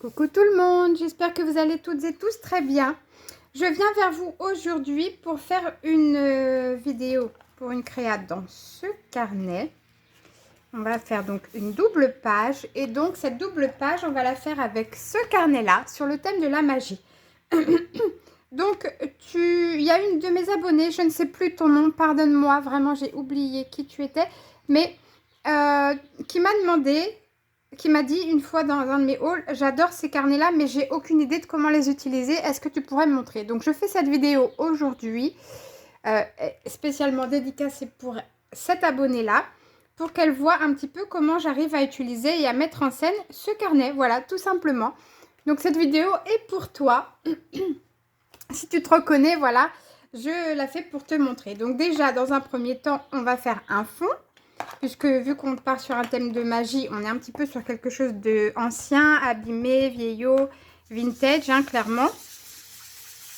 Coucou tout le monde, j'espère que vous allez toutes et tous très bien. Je viens vers vous aujourd'hui pour faire une vidéo pour une créa dans ce carnet. On va faire donc une double page et donc cette double page, on va la faire avec ce carnet-là sur le thème de la magie. Donc, il y a une de mes abonnées, je ne sais plus ton nom, pardonne-moi, vraiment j'ai oublié qui tu étais, mais qui m'a demandé... qui m'a dit une fois dans un de mes hauls, j'adore ces carnets-là, mais j'ai aucune idée de comment les utiliser. Est-ce que tu pourrais me montrer? Donc, je fais cette vidéo aujourd'hui, spécialement dédicacée pour cette abonnée-là, pour qu'elle voit un petit peu comment j'arrive à utiliser et à mettre en scène ce carnet. Voilà, tout simplement. Donc, cette vidéo est pour toi. Si tu te reconnais, voilà, je la fais pour te montrer. Donc, déjà, dans un premier temps, on va faire un fond. Puisque vu qu'on part sur un thème de magie, on est un petit peu sur quelque chose de ancien, abîmé, vieillot, vintage, hein, clairement.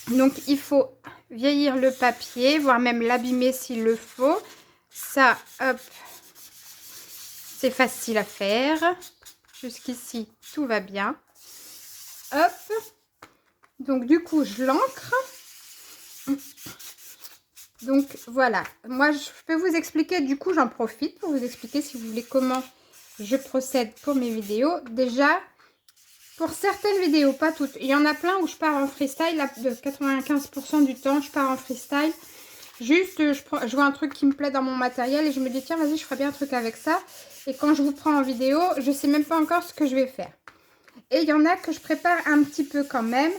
Donc il faut vieillir le papier, voire même l'abîmer s'il le faut. Ça, hop, c'est facile à faire. Jusqu'ici, tout va bien. Hop. Donc du coup, je l'encre. Donc voilà, moi je peux vous expliquer, du coup j'en profite pour vous expliquer si vous voulez comment je procède pour mes vidéos. Déjà, pour certaines vidéos, pas toutes, il y en a plein où je pars en freestyle, là, de 95% du temps je pars en freestyle. Juste, je vois un truc qui me plaît dans mon matériel et je me dis tiens vas-y je ferai bien un truc avec ça. Et quand je vous prends en vidéo, je sais même pas encore ce que je vais faire. Et il y en a que je prépare un petit peu quand même,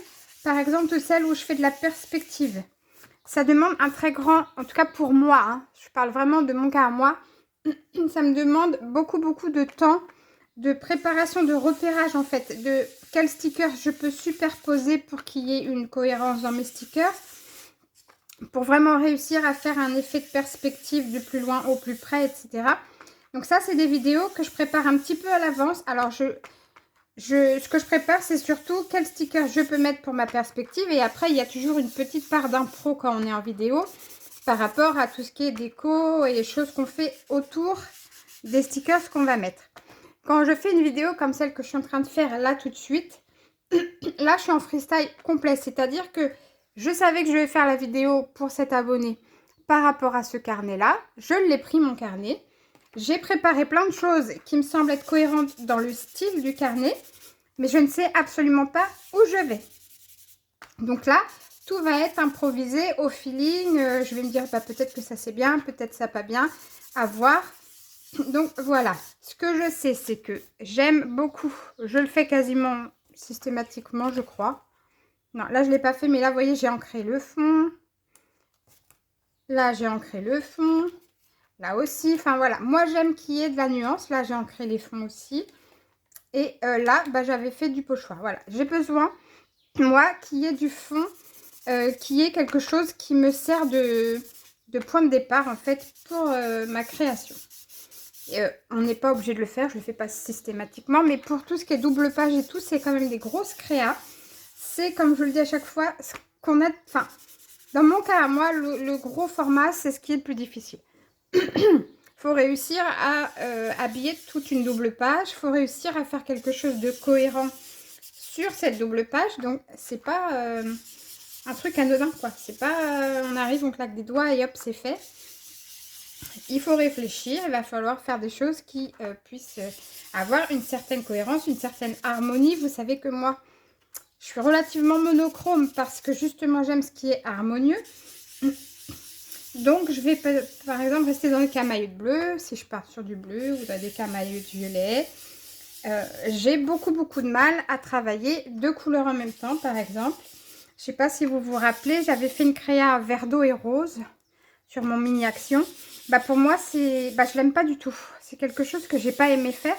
par exemple celle où je fais de la perspective. Ça demande un très grand, en tout cas pour moi, hein, je parle vraiment de mon cas à moi, ça me demande beaucoup de temps de préparation, de repérage en fait, de quels stickers je peux superposer pour qu'il y ait une cohérence dans mes stickers, pour vraiment réussir à faire un effet de perspective du plus loin au plus près, etc. Donc ça, c'est des vidéos que je prépare un petit peu à l'avance. Alors, ce que je prépare, c'est surtout quel sticker je peux mettre pour ma perspective. Et après, il y a toujours une petite part d'impro quand on est en vidéo par rapport à tout ce qui est déco et les choses qu'on fait autour des stickers qu'on va mettre. Quand je fais une vidéo comme celle que je suis en train de faire là tout de suite, là, je suis en freestyle complet. C'est-à-dire que je savais que je vais faire la vidéo pour cet abonné par rapport à ce carnet-là. Je l'ai pris, mon carnet. J'ai préparé plein de choses qui me semblent être cohérentes dans le style du carnet, mais je ne sais absolument pas où je vais. Donc là, tout va être improvisé au feeling. Je vais me dire, bah, peut-être que ça c'est bien, peut-être ça pas bien, à voir. Donc voilà, ce que je sais, c'est que j'aime beaucoup, je le fais quasiment systématiquement, je crois. Non, là je ne l'ai pas fait, mais là, vous voyez, j'ai ancré le fond. Là, j'ai ancré le fond. Là aussi, enfin voilà, moi j'aime qu'il y ait de la nuance. Là j'ai ancré les fonds aussi. Et là, bah, j'avais fait du pochoir. Voilà, j'ai besoin, moi, qu'il y ait du fond, qu'il y ait quelque chose qui me sert de point de départ en fait pour ma création. On n'est pas obligé de le faire, je ne le fais pas systématiquement. Mais pour tout ce qui est double page et tout, c'est quand même des grosses créas. C'est comme je le dis à chaque fois, ce qu'on a... Enfin, dans mon cas à moi, le gros format, c'est ce qui est le plus difficile. Il faut réussir à habiller toute une double page. Il faut réussir à faire quelque chose de cohérent sur cette double page. Donc, c'est pas un truc anodin, quoi. C'est pas on arrive, on claque des doigts et hop, c'est fait. Il faut réfléchir. Il va falloir faire des choses qui puissent avoir une certaine cohérence, une certaine harmonie. Vous savez que moi, je suis relativement monochrome parce que justement, j'aime ce qui est harmonieux. Donc, je vais par exemple rester dans le camailleux de bleu, si je pars sur du bleu ou dans des camailleux de violet. J'ai beaucoup de mal à travailler deux couleurs en même temps, par exemple. Je ne sais pas si vous vous rappelez, j'avais fait une créa vert d'eau et rose sur mon mini action. Bah, pour moi, je l'aime pas du tout. C'est quelque chose que j'ai pas aimé faire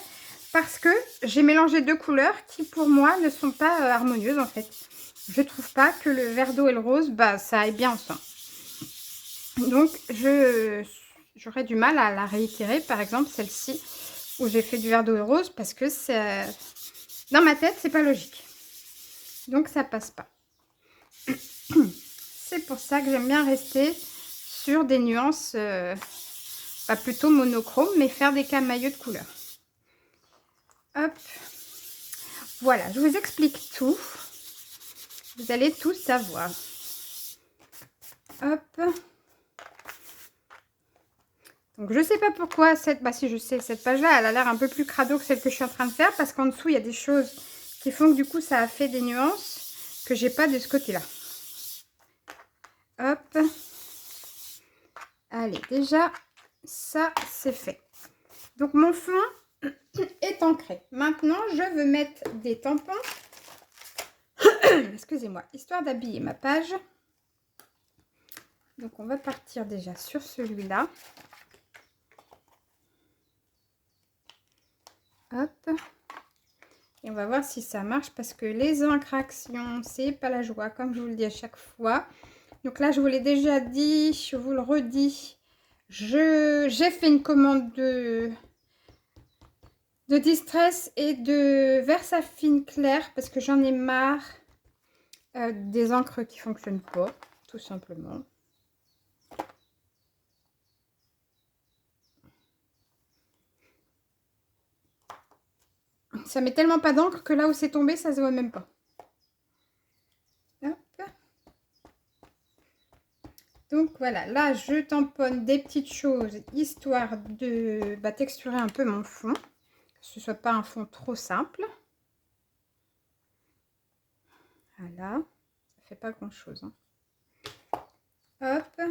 parce que j'ai mélangé deux couleurs qui, pour moi, ne sont pas harmonieuses en fait. Je trouve pas que le vert d'eau et le rose, bah, ça aille bien ensemble. Donc, j'aurais du mal à la réitérer, par exemple celle-ci, où j'ai fait du vert d'eau et rose, parce que dans ma tête, c'est pas logique. Donc, ça passe pas. C'est pour ça que j'aime bien rester sur des nuances pas plutôt monochromes, mais faire des camailleux de couleurs. Hop. Voilà, je vous explique tout. Vous allez tout savoir. Hop. Donc, je sais pas pourquoi cette... Bah si, je sais, cette page-là, elle a l'air un peu plus crado que celle que je suis en train de faire. Parce qu'en dessous, il y a des choses qui font que du coup, ça a fait des nuances que j'ai pas de ce côté-là. Hop. Allez, déjà, ça, c'est fait. Donc, mon fond est ancré. Maintenant, je veux mettre des tampons. Excusez-moi, histoire d'habiller ma page. Donc, on va partir déjà sur celui-là. Hop. Et on va voir si ça marche parce que les encres action, c'est pas la joie, comme je vous le dis à chaque fois. Donc là, je vous l'ai déjà dit, je vous le redis. J'ai fait une commande de Distress et de Versafine clair parce que j'en ai marre des encres qui fonctionnent pas, tout simplement. Ça met tellement pas d'encre que là où c'est tombé, ça se voit même pas. Hop. Donc voilà, là je tamponne des petites choses histoire de texturer un peu mon fond. Que ce soit pas un fond trop simple. Voilà, ça fait pas grand chose. Hein. Hop.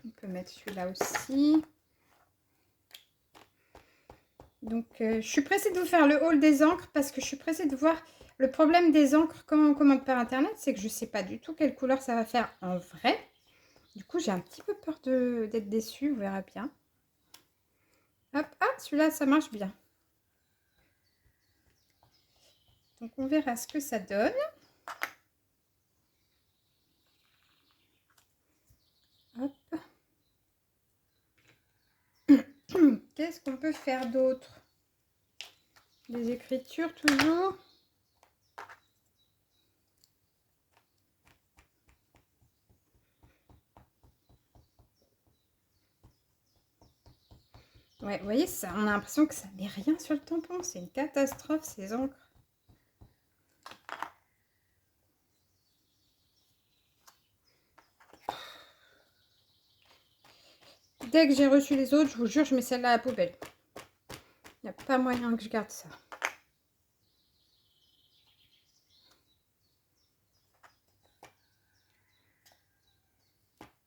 On peut mettre celui-là aussi. Donc je suis pressée de vous faire le haul des encres parce que je suis pressée de voir le problème des encres quand on commande par internet. C'est que je sais pas du tout quelle couleur ça va faire en vrai. Du coup j'ai un petit peu peur d'être déçue, vous verrez bien. Hop, ah celui-là ça marche bien. Donc on verra ce que ça donne. Hop. Qu'est-ce qu'on peut faire d'autre? Des écritures toujours. Ouais, vous voyez, ça, on a l'impression que ça met rien sur le tampon. C'est une catastrophe, ces encres. Dès que j'ai reçu les autres, je vous jure, je mets celle-là à la poubelle. Il n'y a pas moyen que je garde ça.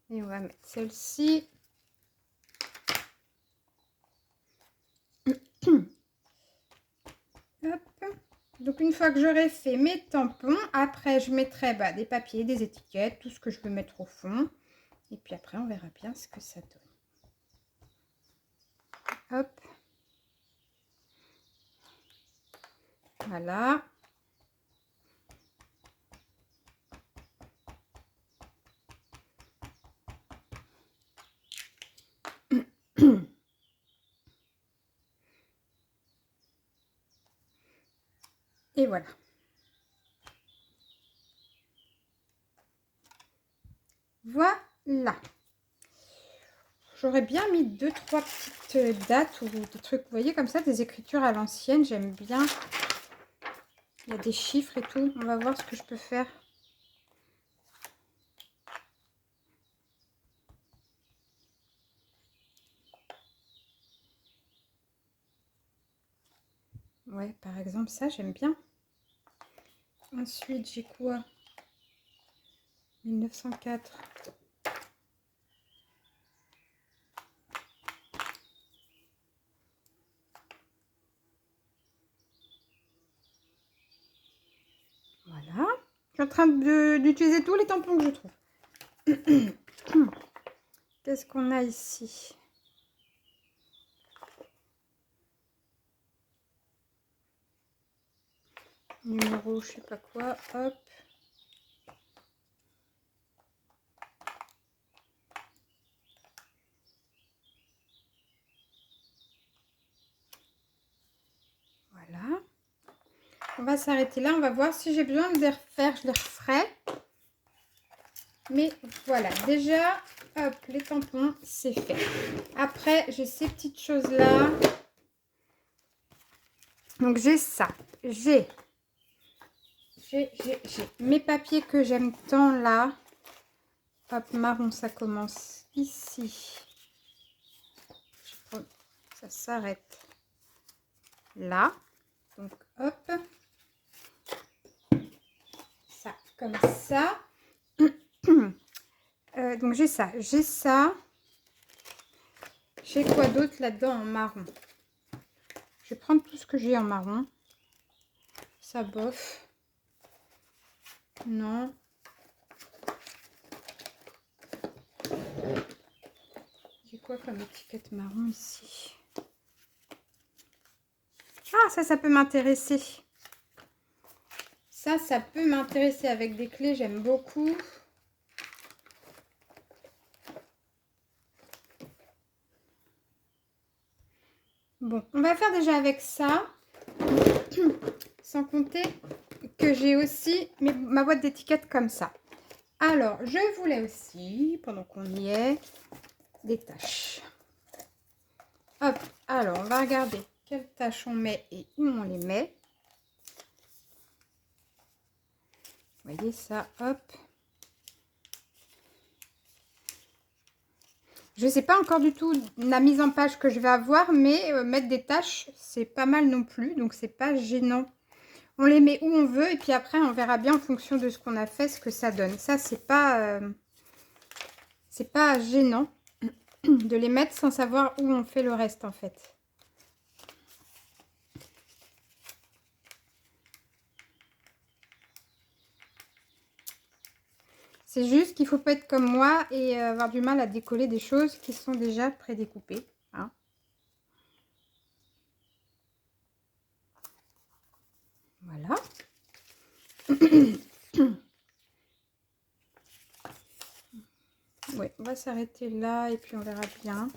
Et on va mettre celle-ci. Hop. Donc une fois que j'aurai fait mes tampons, après je mettrai des papiers, des étiquettes, tout ce que je veux mettre au fond. Et puis après on verra bien ce que ça donne. Hop. Voilà. Et voilà. Voilà. J'aurais bien mis 2-3 petites dates ou des trucs, vous voyez, comme ça, des écritures à l'ancienne. J'aime bien. Il y a des chiffres et tout. On va voir ce que je peux faire. Ouais, par exemple, ça, j'aime bien. Ensuite, j'ai quoi? 1904. Voilà. Je suis en train d'utiliser tous les tampons que je trouve. Qu'est-ce qu'on a ici? Numéro, je sais pas quoi. Hop. Voilà. On va s'arrêter là. On va voir si j'ai besoin de les refaire. Je les referai. Mais voilà. Déjà, hop, les tampons, c'est fait. Après, j'ai ces petites choses-là. Donc j'ai ça. J'ai mes papiers que j'aime tant là. Hop, marron, ça commence ici. Ça s'arrête là. Donc hop. Ça, comme ça. Donc j'ai ça. J'ai ça. J'ai quoi d'autre là-dedans en marron? Je vais prendre tout ce que j'ai en marron. Ça bof. Non. J'ai quoi comme étiquette marron ici? Ah, ça peut m'intéresser. Ça peut m'intéresser avec des clés, j'aime beaucoup. Bon, on va faire déjà avec ça. Sans compter que j'ai aussi ma boîte d'étiquettes comme ça. Alors, je voulais aussi, pendant qu'on y est, des tâches. Hop, alors on va regarder quelles tâches on met et où on les met. Vous voyez ça, hop. Je ne sais pas encore du tout la mise en page que je vais avoir, mais mettre des tâches, c'est pas mal non plus, donc c'est pas gênant. On les met où on veut et puis après on verra bien en fonction de ce qu'on a fait, ce que ça donne. Ça, c'est pas gênant de les mettre sans savoir où on fait le reste en fait. C'est juste qu'il ne faut pas être comme moi et avoir du mal à décoller des choses qui sont déjà prédécoupées. Hein. Voilà. Ouais, on va s'arrêter là et puis on verra bien.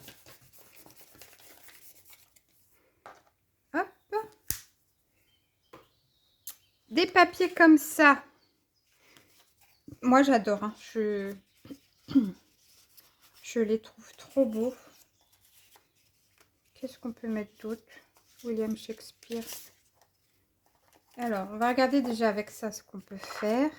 Hop. Des papiers comme ça. Moi, j'adore. Hein. Je les trouve trop beaux. Qu'est-ce qu'on peut mettre d'autre? William Shakespeare. Alors, on va regarder déjà avec ça ce qu'on peut faire.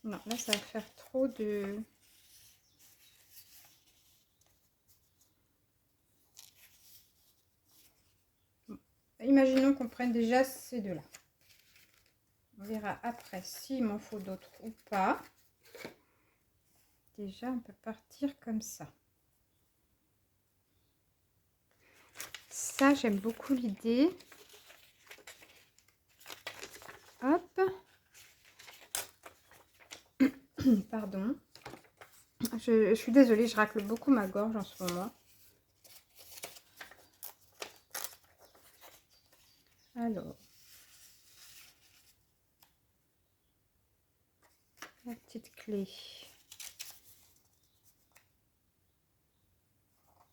Non, là, ça va faire trop de... Imaginons qu'on prenne déjà ces deux-là. On verra après s'il m'en faut d'autres ou pas. Déjà, on peut partir comme ça. Ça, j'aime beaucoup l'idée. Hop. Pardon. Je suis désolée, je racle beaucoup ma gorge en ce moment. Alors. La petite clé.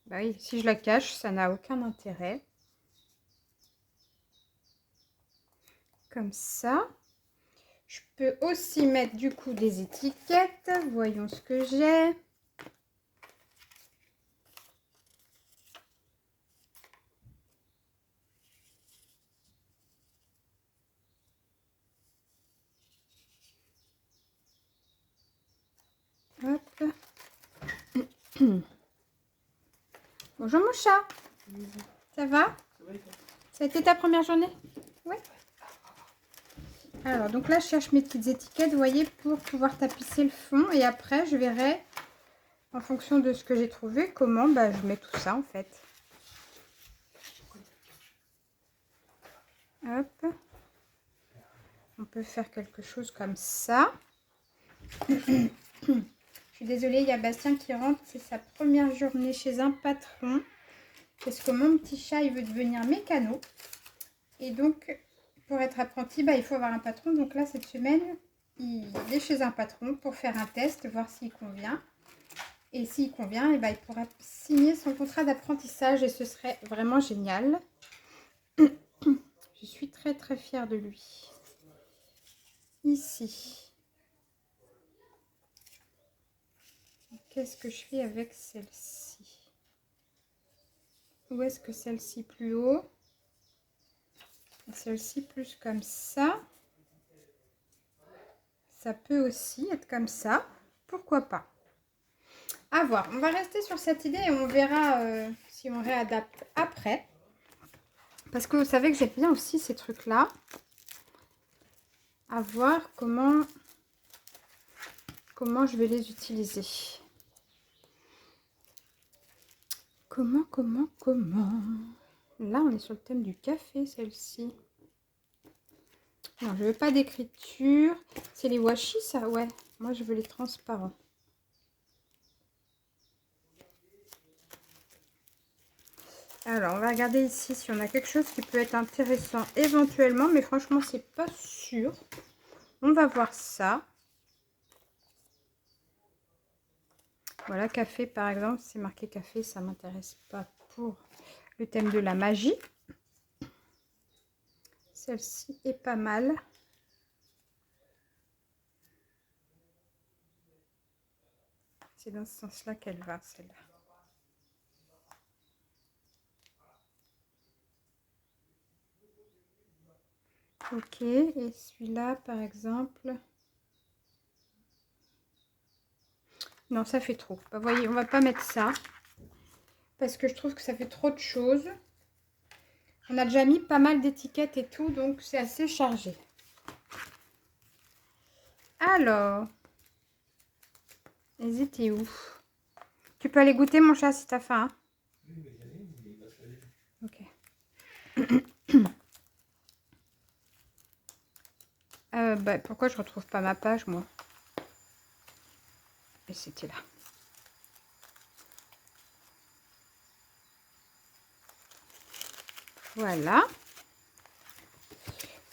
Bah oui, si je la cache, ça n'a aucun intérêt. Comme ça. Je peux aussi mettre du coup des étiquettes. Voyons ce que j'ai. Hop. Bonjour mon chat. Ça va? Ça a été ta première journée? Oui. Alors, donc là, je cherche mes petites étiquettes, vous voyez, pour pouvoir tapisser le fond. Et après, je verrai, en fonction de ce que j'ai trouvé, comment je mets tout ça, en fait. Hop. On peut faire quelque chose comme ça. Je suis désolée, il y a Bastien qui rentre. C'est sa première journée chez un patron. Parce que mon petit chat, il veut devenir mécano. Et donc, pour être apprenti, il faut avoir un patron. Donc là, cette semaine, il est chez un patron pour faire un test, voir s'il convient. Et s'il convient, il pourra signer son contrat d'apprentissage et ce serait vraiment génial. Je suis très très fière de lui. Ici. qu'est-ce que je fais avec celle-ci? Où est-ce que celle-ci plus haut? Celle-ci plus comme ça. Ça peut aussi être comme ça. Pourquoi pas? À voir. On va rester sur cette idée et on verra si on réadapte après. Parce que vous savez que j'aime bien aussi ces trucs-là. À voir comment je vais les utiliser. Comment Là, on est sur le thème du café, celle-ci. Non, je veux pas d'écriture. C'est les washi, ça? Ouais. Moi, je veux les transparents. Alors, on va regarder ici si on a quelque chose qui peut être intéressant éventuellement. Mais franchement, c'est pas sûr. On va voir ça. Voilà, café, par exemple. C'est marqué café, ça m'intéresse pas pour le thème de la magie. Celle-ci est pas mal. C'est dans ce sens-là qu'elle va, celle-là. Ok, et celui-là, par exemple... Non, ça fait trop. Bah, voyez, on va pas mettre ça. Parce que je trouve que ça fait trop de choses. On a déjà mis pas mal d'étiquettes et tout, donc c'est assez chargé. Alors, hésitez où? Tu peux aller goûter, mon chat, si t'as faim. Hein. Ok. Bah, pourquoi je retrouve pas ma page, moi? Et c'était là. Voilà.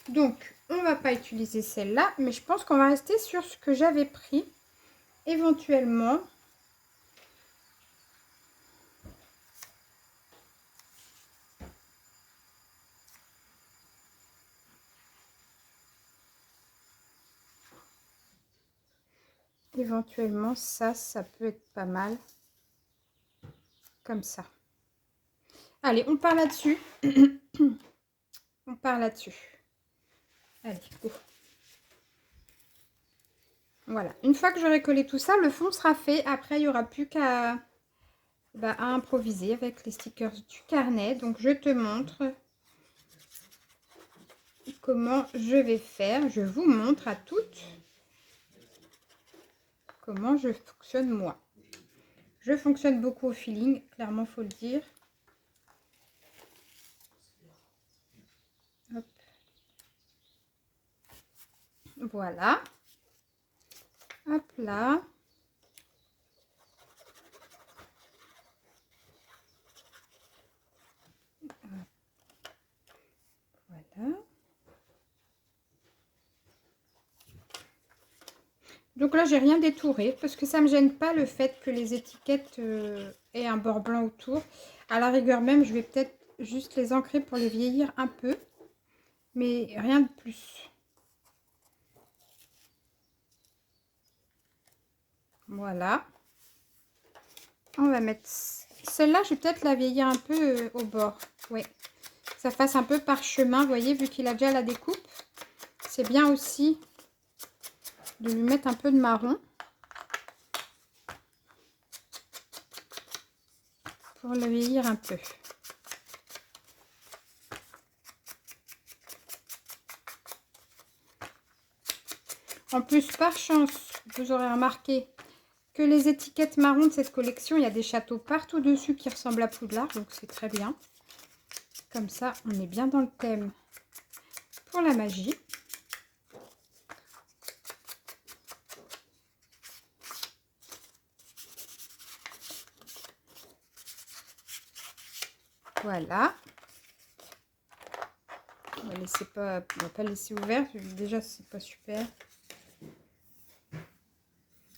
Donc, on va pas utiliser celle-là, mais je pense qu'on va rester sur ce que j'avais pris. Éventuellement. Éventuellement, ça peut être pas mal. Comme ça. Allez, on part là-dessus. On part là-dessus. Allez, go. Voilà. Une fois que j'aurai collé tout ça, le fond sera fait. Après, il n'y aura plus qu'à à improviser avec les stickers du carnet. Donc, je te montre comment je vais faire. Je vous montre à toutes comment je fonctionne moi. Je fonctionne beaucoup au feeling, clairement, faut le dire. Hop. Voilà. Hop là. Voilà. Donc là, j'ai rien détouré parce que ça me gêne pas le fait que les étiquettes aient un bord blanc autour. À la rigueur même, je vais peut-être juste les ancrer pour les vieillir un peu. Mais rien de plus. Voilà. On va mettre... Celle-là, je vais peut-être la vieillir un peu au bord. Oui. Ça fasse un peu parchemin, vous voyez, vu qu'il a déjà la découpe. C'est bien aussi de lui mettre un peu de marron. Pour le vieillir un peu. En plus, par chance, vous aurez remarqué que les étiquettes marron de cette collection, il y a des châteaux partout dessus qui ressemblent à Poudlard, donc c'est très bien. Comme ça, on est bien dans le thème pour la magie. Voilà. On va pas laisser ouvert. Déjà, c'est pas super.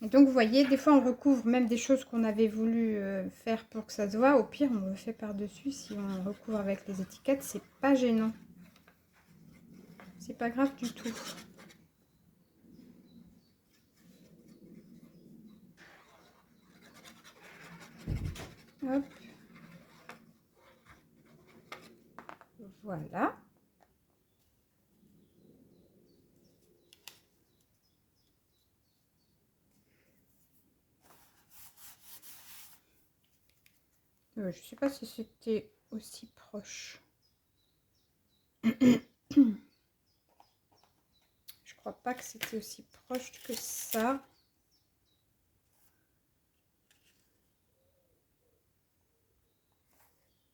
Et donc, vous voyez, des fois, on recouvre même des choses qu'on avait voulu faire pour que ça se voit. Au pire, on le fait par-dessus. Si on recouvre avec les étiquettes, c'est pas gênant. C'est pas grave du tout. Hop. Voilà. Je ne sais pas si c'était aussi proche. Je crois pas que c'était aussi proche que ça.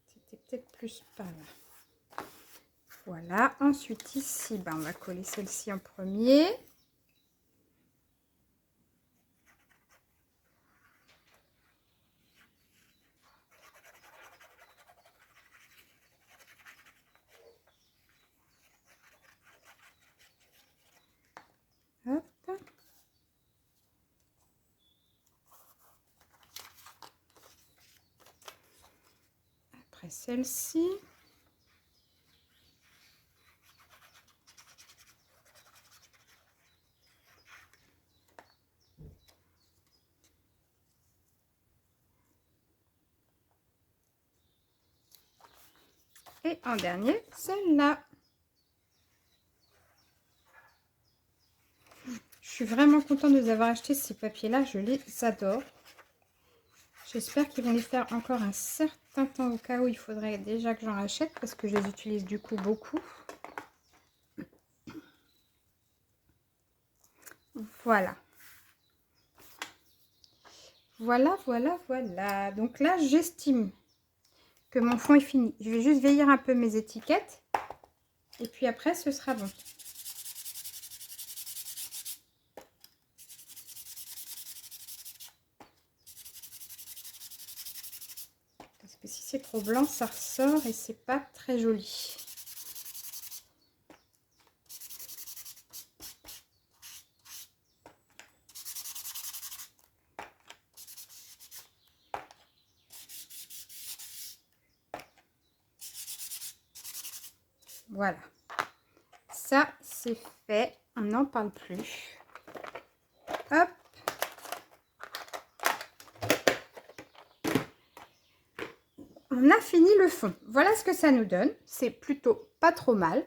C'était peut-être plus par là. Voilà. Ensuite, ici, ben, on va coller celle-ci en premier. Hop. Après celle-ci. Et en dernier, celle-là. Je suis vraiment contente de vous avoir acheté ces papiers-là. Je les adore. J'espère qu'ils vont les faire encore un certain temps au cas où il faudrait déjà que j'en rachète parce que je les utilise du coup beaucoup. Voilà. Voilà, voilà, voilà. Donc là, j'estime que mon fond est fini. Je vais juste vieillir un peu mes étiquettes. Et puis après, ce sera bon. Parce que si c'est trop blanc, ça ressort et c'est pas très joli. Voilà. Ça, c'est fait. On n'en parle plus. Hop. On a fini le fond. Voilà ce que ça nous donne. C'est plutôt pas trop mal.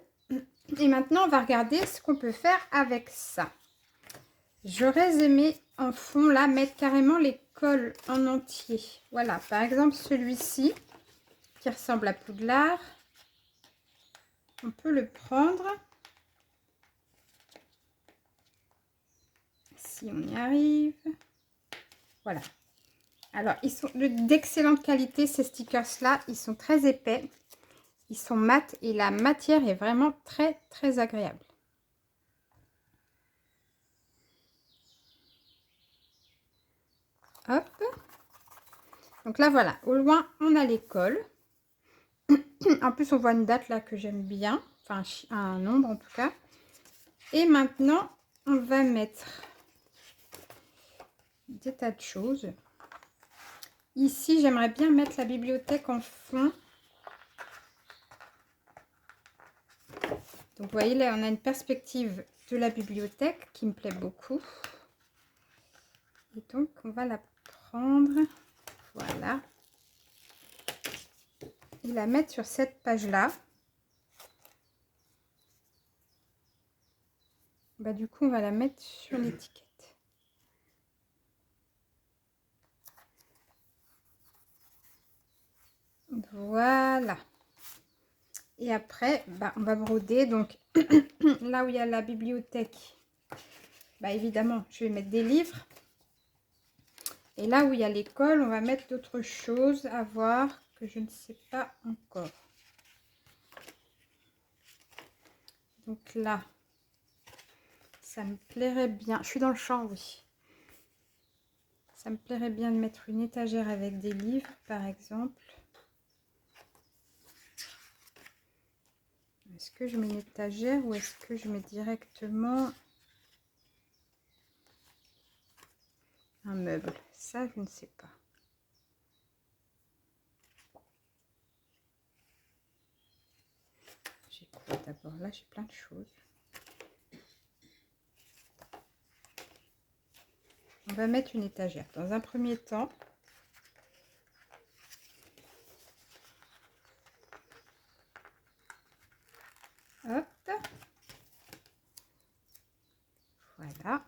Et maintenant, on va regarder ce qu'on peut faire avec ça. J'aurais aimé en fond, là, mettre carrément les cols en entier. Voilà, par exemple, celui-ci, qui ressemble à Poudlard. On peut le prendre. Si on y arrive. Voilà. Alors, ils sont d'excellente qualité, ces stickers-là. Ils sont très épais. Ils sont mat et la matière est vraiment très, très agréable. Hop. Donc là, voilà. Au loin, on a les cols. En plus, on voit une date là que j'aime bien. Enfin, un nombre en tout cas. Et maintenant, on va mettre des tas de choses. Ici, j'aimerais bien mettre la bibliothèque en fond. Donc, vous voyez, là, on a une perspective de la bibliothèque qui me plaît beaucoup. Et donc, on va la prendre. Voilà. Et la mettre sur cette page-là. Bah, du coup, on va la mettre sur l'étiquette. Voilà. Et après, bah, on va broder. Donc, là où il y a la bibliothèque, bah, évidemment, je vais mettre des livres. Et là où il y a l'école, on va mettre d'autres choses à voir que je ne sais pas encore. Donc là, ça me plairait bien. Je suis dans le champ, oui. Ça me plairait bien de mettre une étagère avec des livres, par exemple. Est-ce que je mets une étagère ou est-ce que je mets directement un meuble? Ça, je ne sais pas. J'ai quoi d'abord? Là, j'ai plein de choses. On va mettre une étagère. Dans un premier temps, Hop. Voilà.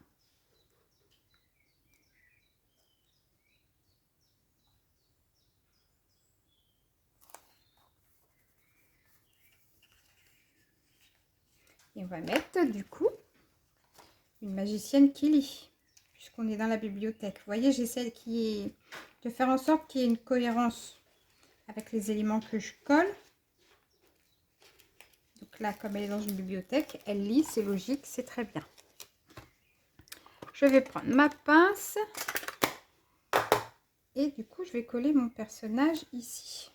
Et on va mettre du coup une magicienne qui lit, puisqu'on est dans la bibliothèque. Vous voyez, j'essaie de faire en sorte qu'il y ait une cohérence avec les éléments que je colle. Donc là, comme elle est dans une bibliothèque, elle lit, c'est logique, c'est très bien. Je vais prendre ma pince et du coup, je vais coller mon personnage ici.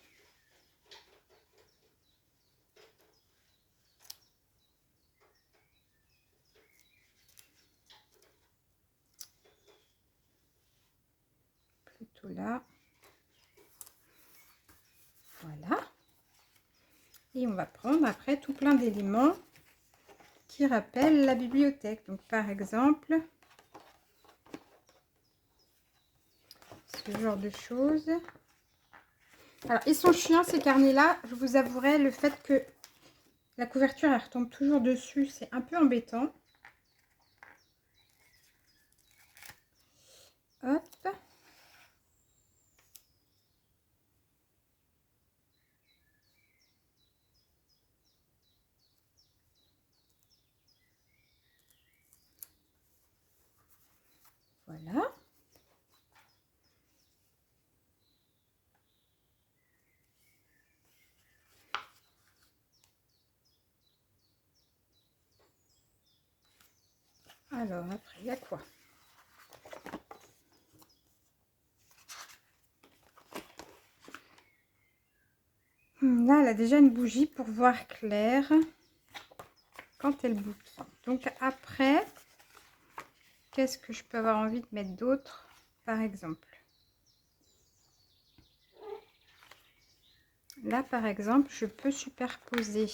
Plutôt là. Voilà. Et on va prendre après tout plein d'éléments qui rappellent la bibliothèque. Donc par exemple, ce genre de choses. Alors ils sont chiants ces carnets-là. Je vous avouerai, le fait que la couverture elle retombe toujours dessus, c'est un peu embêtant. Hop. Voilà. Alors après, il y a quoi? Là, elle a déjà une bougie pour voir clair quand elle boucle. Donc après, qu'est-ce que je peux avoir envie de mettre d'autre, par exemple? Là, par exemple, je peux superposer.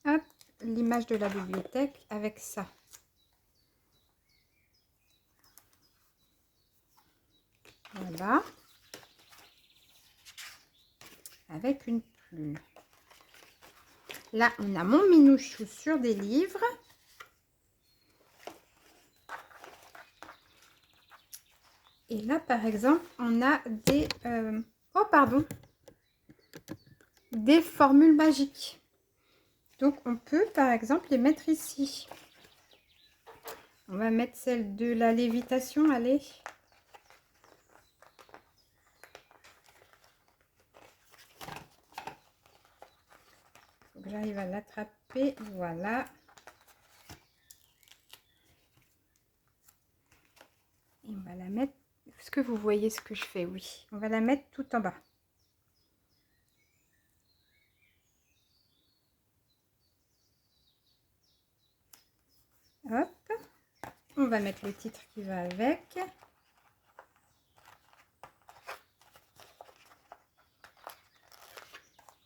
Hop, l'image de la bibliothèque avec ça. Voilà. Avec une plume. Là, on a mon minouchou sur des livres. Et là, par exemple, on a des... oh, pardon. Des formules magiques. Donc, on peut, par exemple, les mettre ici. On va mettre celle de la lévitation, allez. Faut que j'arrive à l'attraper, voilà. Et on va la mettre... Est-ce que vous voyez ce que je fais? Oui. On va la mettre tout en bas. Hop. On va mettre le titre qui va avec.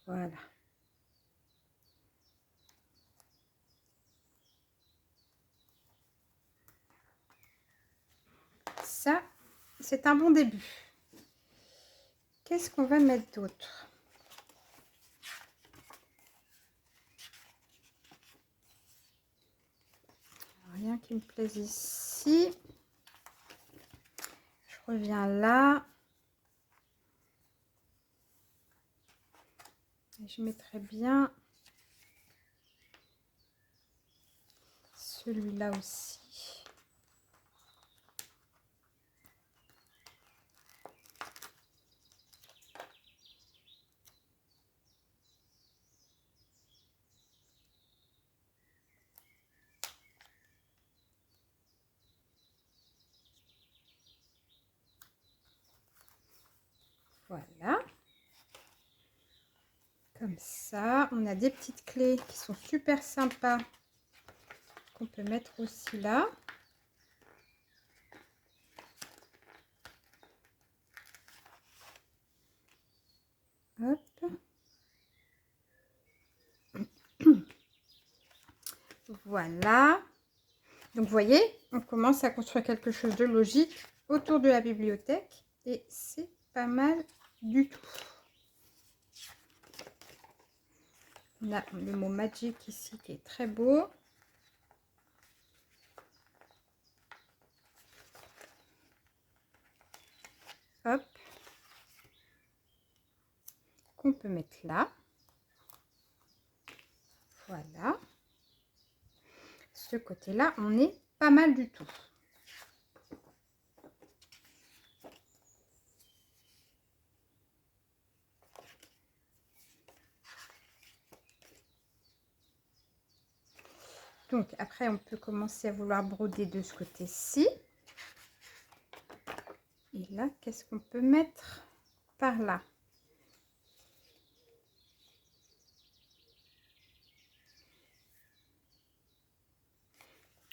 Voilà. Ça, c'est un bon début. Qu'est-ce qu'on va mettre d'autre? Rien qui me plaise ici. Je reviens là. Et je mettrai bien celui-là aussi. Voilà. Comme ça, on a des petites clés qui sont super sympas qu'on peut mettre aussi là. Hop. Voilà. Donc, vous voyez, on commence à construire quelque chose de logique autour de la bibliothèque. Et c'est pas mal du tout. On a le mot Magic ici qui est très beau. Hop. Qu'on peut mettre là. Voilà. Ce côté-là, on est pas mal du tout. Donc après, on peut commencer à vouloir broder de ce côté-ci. Et là, qu'est-ce qu'on peut mettre par là?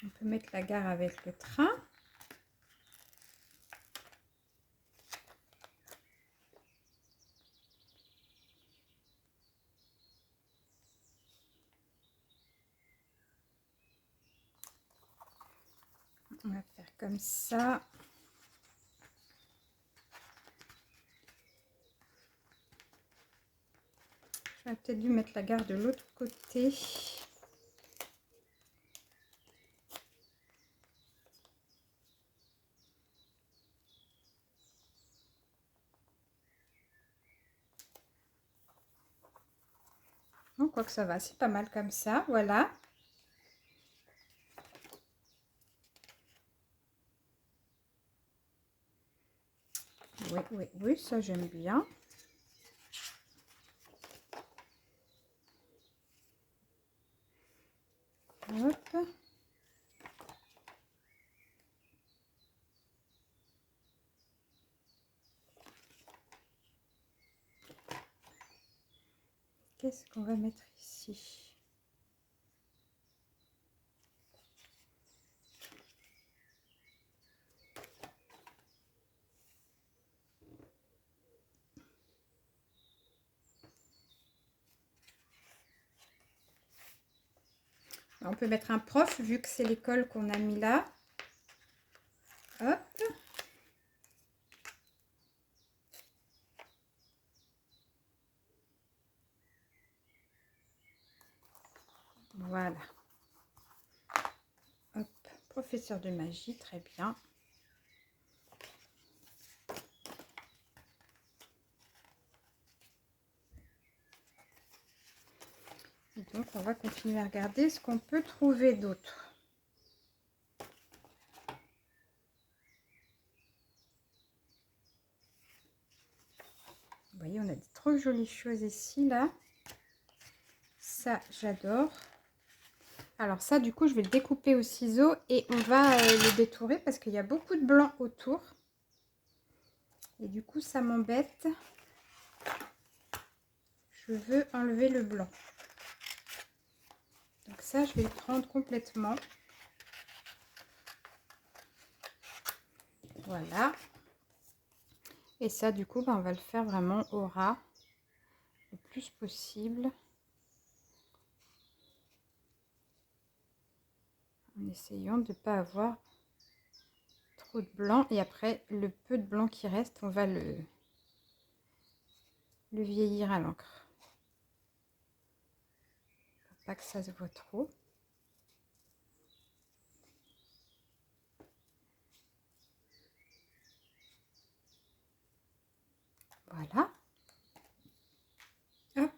On peut mettre la gare avec le train. On va faire comme ça. J'aurais peut-être dû mettre la gare de l'autre côté. Non, quoi que ça va, c'est pas mal comme ça, voilà. Oui, ça j'aime bien. Hop. Qu'est-ce qu'on va mettre ici? On peut mettre un prof vu que c'est l'école qu'on a mis là. Hop. Voilà. Hop. Professeur de magie, très bien. Et donc, on va continuer à regarder ce qu'on peut trouver d'autre. Vous voyez, on a des trop jolies choses ici, là. Ça, j'adore. Alors ça, du coup, je vais le découper au ciseau et on va le détourer parce qu'il y a beaucoup de blanc autour. Et du coup, ça m'embête. Je veux enlever le blanc. Donc ça, je vais le prendre complètement. Voilà. Et ça, du coup, ben, on va le faire vraiment au ras le plus possible. En essayant de ne pas avoir trop de blanc. Et après, le peu de blanc qui reste, on va le vieillir à l'encre. Pour pas que ça se voit trop. Voilà. Hop.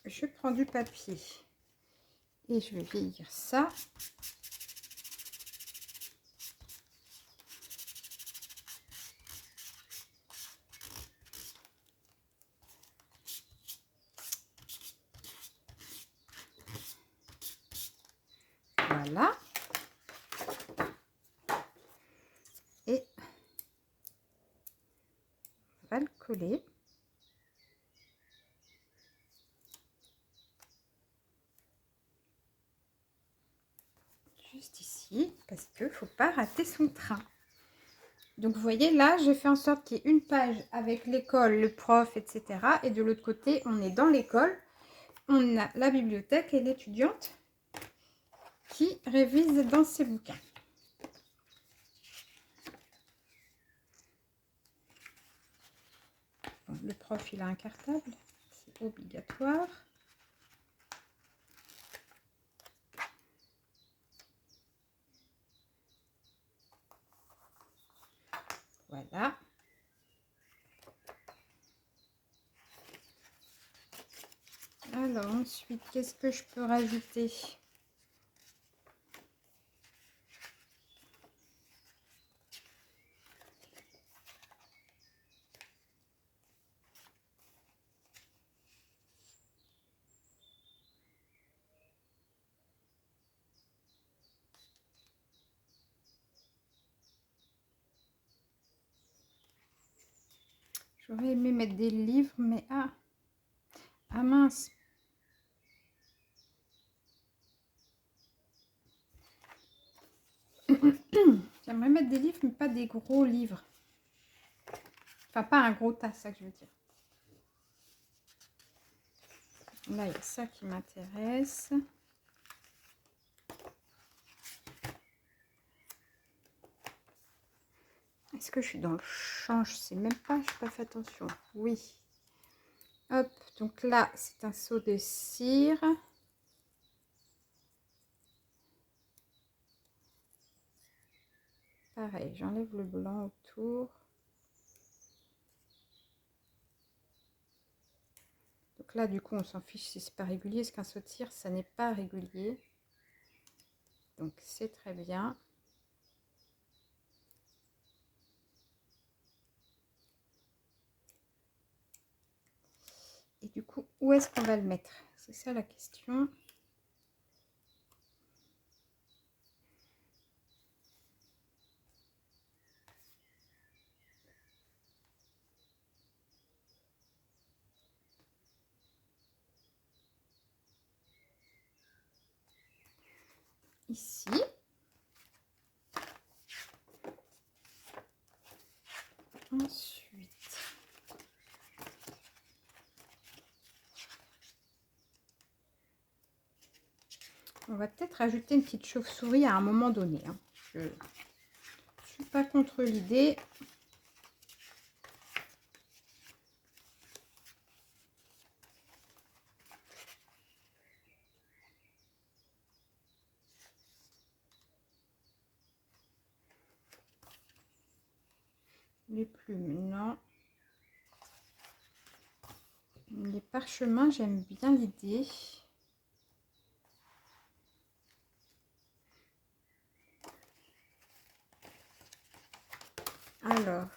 Je prends du papier et je vais vieillir ça. Voilà. Et on va le coller. Juste ici, parce qu'il ne faut pas rater son train. Donc vous voyez là, j'ai fait en sorte qu'il y ait une page avec l'école, le prof, etc. Et de l'autre côté, on est dans l'école. On a la bibliothèque et l'étudiante qui révise dans ses bouquins. le prof, il a un cartable. C'est obligatoire. Voilà. Alors ensuite, qu'est-ce que je peux rajouter? J'aurais aimé mettre des livres, mais ah mince. J'aimerais mettre des livres, mais pas des gros livres. Enfin, pas un gros tas, c'est ça que je veux dire. Là, il y a ça qui m'intéresse. Est-ce que je suis dans le champ? Je sais même pas, je n'ai pas fait attention. Oui. Hop, donc là, c'est un seau de cire. Pareil, j'enlève le blanc autour. Donc là, du coup, on s'en fiche si c'est pas régulier. Parce qu'un seau de cire, ça n'est pas régulier. Donc, c'est très bien. Et du coup, où est-ce qu'on va le mettre? C'est ça la question. Ici. Ensuite, on va peut-être rajouter une petite chauve-souris à un moment donné. Hein. Je ne suis pas contre l'idée. Les plumes, non. Les parchemins, j'aime bien l'idée. Alors,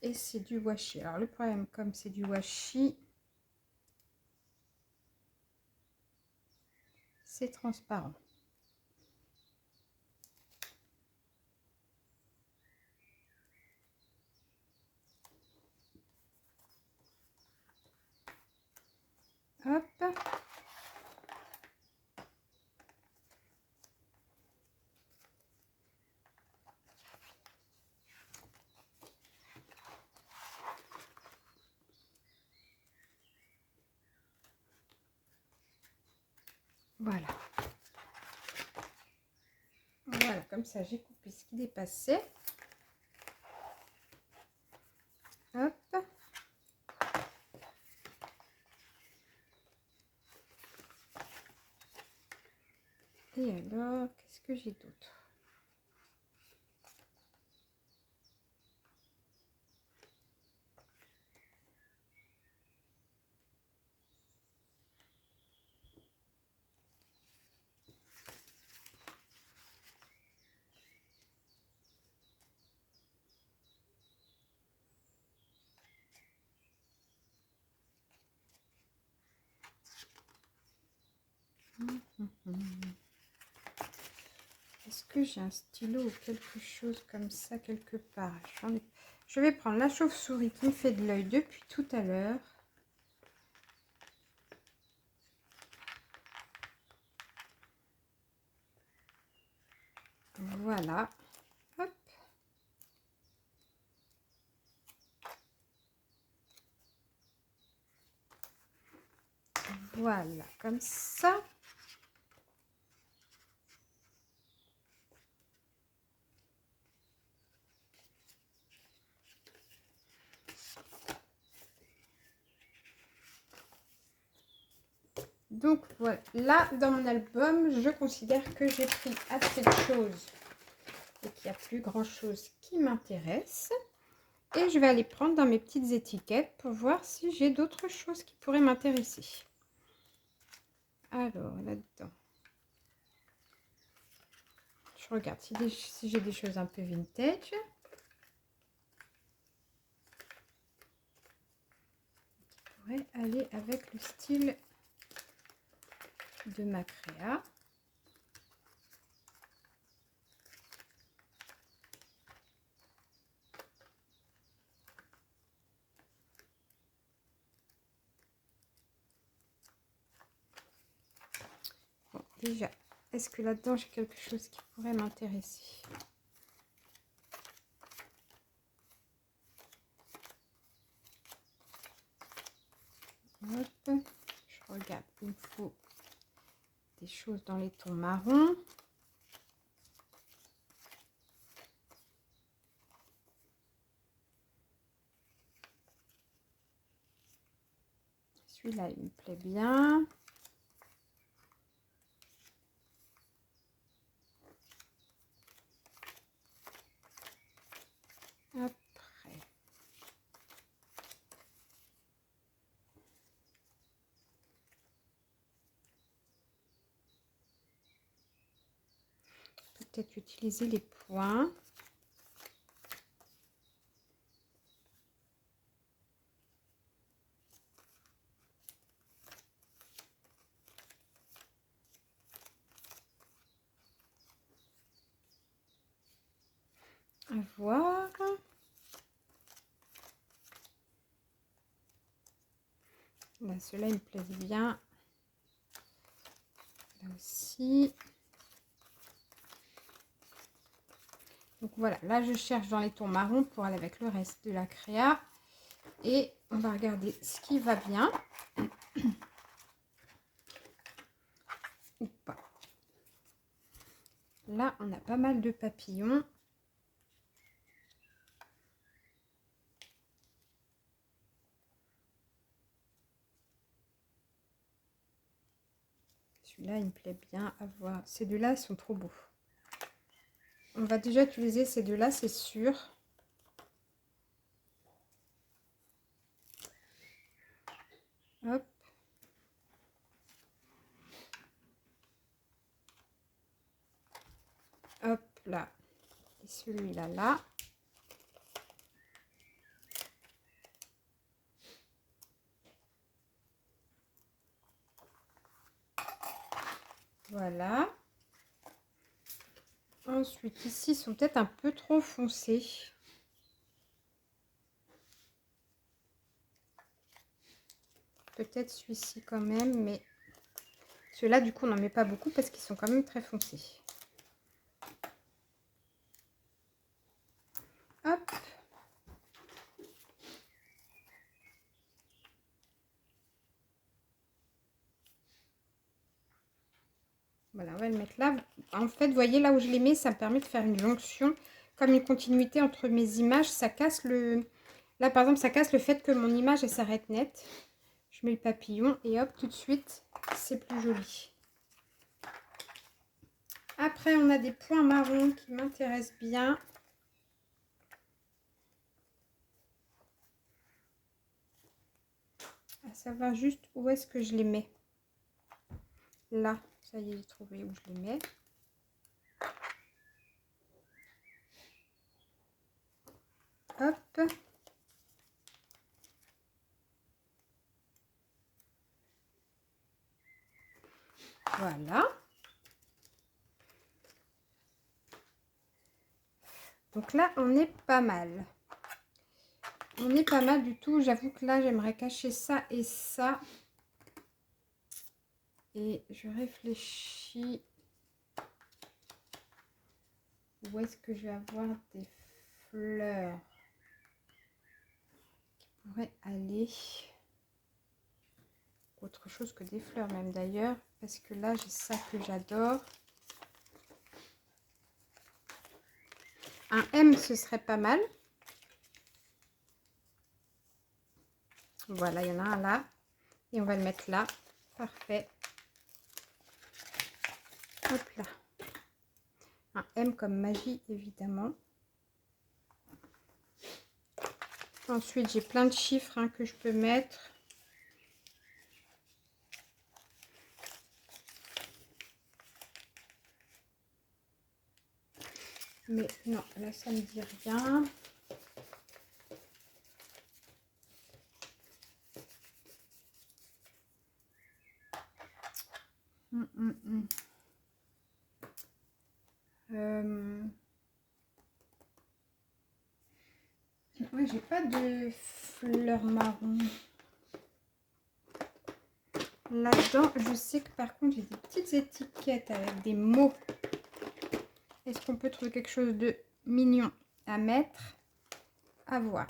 et c'est du washi. Alors, le problème, comme c'est du washi, c'est transparent. Hop. Voilà. Voilà, comme ça, j'ai coupé ce qui dépassait. Hop. Et alors, qu'est-ce que j'ai d'autre? Est-ce que j'ai un stylo ou quelque chose comme ça quelque part? Je vais prendre la chauve-souris qui me fait de l'œil depuis tout à l'heure. Voilà. Hop. Voilà, comme ça. Donc voilà, là dans mon album, je considère que j'ai pris assez de choses et qu'il n'y a plus grand chose qui m'intéresse. Et je vais aller prendre dans mes petites étiquettes pour voir si j'ai d'autres choses qui pourraient m'intéresser. Alors là-dedans, je regarde si j'ai des choses un peu vintage. Qui pourraient aller avec le style de ma créa. Bon, déjà, est-ce que là-dedans j'ai quelque chose qui pourrait m'intéresser? Hop, je regarde, il me faut des choses dans les tons marrons. Celui-là, il me plaît bien. Après, peut-être utiliser les points. À voir. Là, ceux-là, ils me plaisent bien. Là aussi. Donc voilà, là, je cherche dans les tons marrons pour aller avec le reste de la créa. Et on va regarder ce qui va bien. Ou pas. Là, on a pas mal de papillons. Celui-là, il me plaît bien à voir. Ces deux-là, ils sont trop beaux. On va déjà utiliser ces deux-là, c'est sûr. Hop. Hop là. Et celui-là, là. Voilà. Ensuite, ici, ils sont peut-être un peu trop foncés. Peut-être celui-ci quand même, mais ceux-là, du coup, on n'en met pas beaucoup parce qu'ils sont quand même très foncés. Hop. Voilà, on va le mettre là. En fait, vous voyez, là où je les mets, ça me permet de faire une jonction, comme une continuité entre mes images. Ça casse le... Là, par exemple, ça casse le fait que mon image, elle s'arrête net. Je mets le papillon et hop, tout de suite, c'est plus joli. Après, on a des points marrons qui m'intéressent bien. À savoir juste où est-ce que je les mets. Là, ça y est, j'ai trouvé où je les mets. Hop. Voilà. Donc là, on est pas mal. On est pas mal du tout. J'avoue que là, j'aimerais cacher ça et ça. Et je réfléchis. Où est-ce que je vais avoir des fleurs qui pourraient aller? Autre chose que des fleurs même d'ailleurs. Parce que là, j'ai ça que j'adore. Un M, ce serait pas mal. Voilà, il y en a un là. Et on va le mettre là. Parfait. Hop là. Un M comme magie, évidemment. Ensuite, j'ai plein de chiffres hein, que je peux mettre. Mais non, là, ça ne me dit rien. Oui, j'ai pas de fleurs marron. Là-dedans, je sais que par contre, j'ai des petites étiquettes avec des mots. Est-ce qu'on peut trouver quelque chose de mignon à mettre? À voir.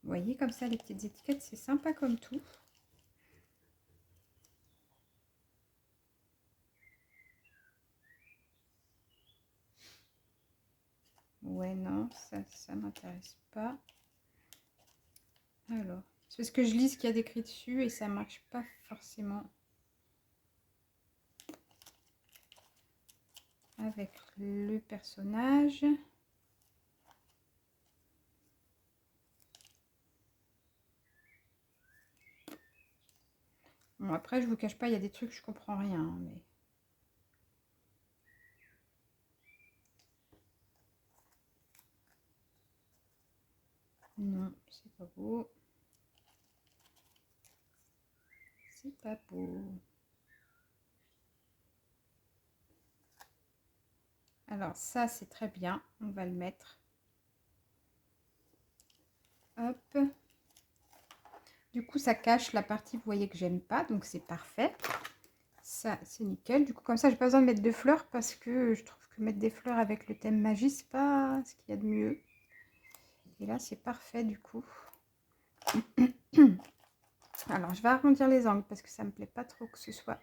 Vous voyez, comme ça, les petites étiquettes, c'est sympa comme tout. Ouais, non, ça m'intéresse pas. Alors, c'est parce que je lis ce qu'il y a d'écrit dessus et ça marche pas forcément avec le personnage. Bon, après, je vous cache pas, il y a des trucs, je comprends rien, hein, mais... Non, c'est pas beau. C'est pas beau. Alors, ça, c'est très bien. On va le mettre. Hop. Du coup, ça cache la partie, vous voyez, que j'aime pas. Donc, c'est parfait. Ça, c'est nickel. Du coup, comme ça, j'ai pas besoin de mettre de fleurs parce que je trouve que mettre des fleurs avec le thème magie, c'est pas ce qu'il y a de mieux. Et là, c'est parfait, du coup. Alors, je vais arrondir les angles parce que ça me plaît pas trop que ce soit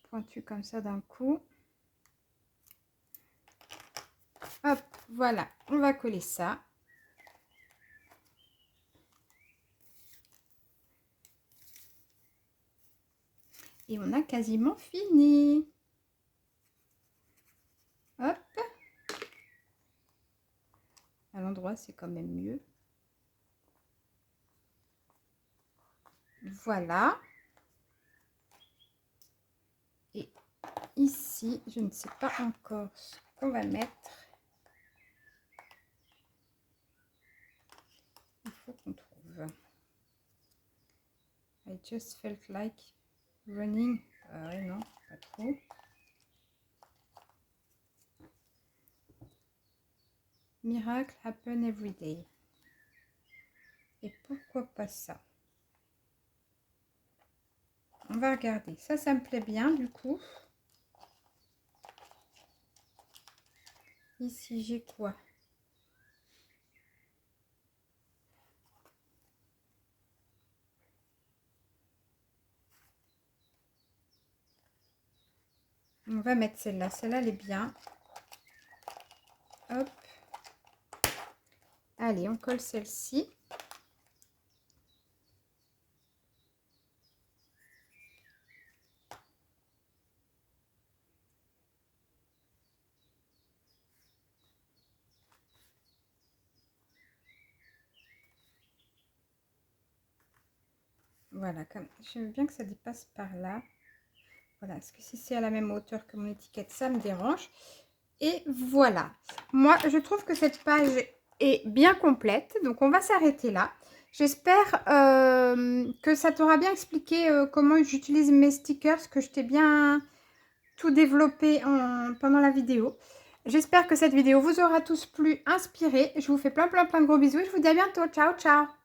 pointu comme ça d'un coup. Hop, voilà. On va coller ça. Et on a quasiment fini. Hop. À l'endroit, c'est quand même mieux. Voilà. Et ici, je ne sais pas encore ce qu'on va mettre. Il faut qu'on trouve. I just felt like running. Ouais, non, pas trop. Miracle happen every day. Et pourquoi pas ça? On va regarder. Ça me plaît bien du coup. Ici, j'ai quoi? On va mettre celle-là. Celle-là, elle est bien. Hop. Allez, on colle celle-ci. Voilà, comme j'aime bien que ça dépasse par là. Voilà, parce que si c'est à la même hauteur que mon étiquette, ça me dérange. Et voilà. Moi, je trouve que cette page est bien complète. Donc, on va s'arrêter là. J'espère que ça t'aura bien expliqué comment j'utilise mes stickers, que je t'ai bien tout développé pendant la vidéo. J'espère que cette vidéo vous aura tous plu, inspiré. Je vous fais plein de gros bisous et je vous dis à bientôt. Ciao, ciao!